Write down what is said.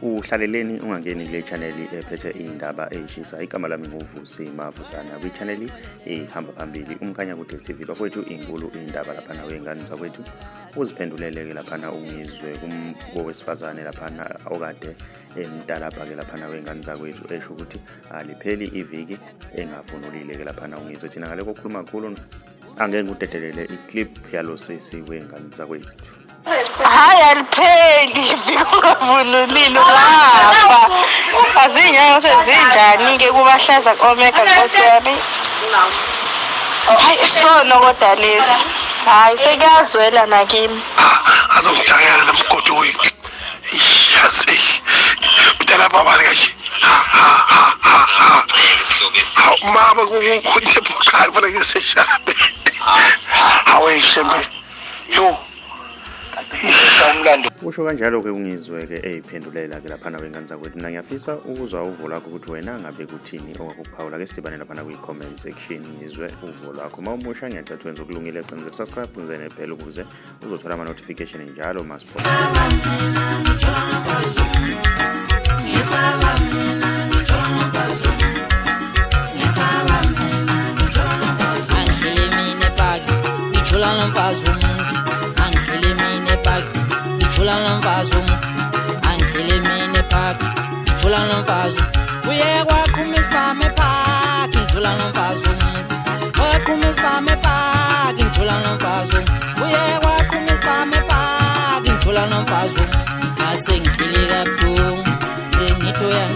Uhlaleleni ungangeni kule channel ephethe indaba ezishisa. Igama lami nguVusi Mavusana. Kwi channel ehamba phambili uMkhanya Kude TV. Bakwethu inkulu indaba lapha nawe ingane zakwethu. Uziphendulele ke lapha na ungizwe ngowesifazane lapha na okade emdala ke lapha nawe ingane zakwethu esho ukuthi alipheli iviki engavunulile ke lapha na ungizwe. Thina ngale kokhuluma kakhulu angeke ngudedelele iclip yalo sisi wengane zakwethu. Hayi alipheli ivukuvunulile lapha azinyanga sezinjani ke kubahlaza omega Nkosi yami. Hayi sono kodwa lesi hayi sekuyazwela nakimi azongidakela namgodi wethu yazi mntana baba kahle mama kukhonye bukhali fana ke seshane awayishembe yo Usho kanjalo ke ungizwe ke eziphendulela ke lapha nawe ingane zakwethu. Mina ngiyafisa ukuzwa uvo lwakho ukuthi wena ngabe kuthini okwakuphawula ke sidibane lapha na kwi-comment section ngizwe uvo lwakho. Mawumusha ngiyacela wenza okulungile cenza subscribe cenza bell ukuze uzothola ama notification njalo masipost. Uye kwakhumisa mephaki ngijula nomfazi kwakhumisa mephaki ngijula nomfazi uye kwakhumisa mephaki ngijula nomfazi asengihlile kabuhlungu ngithoya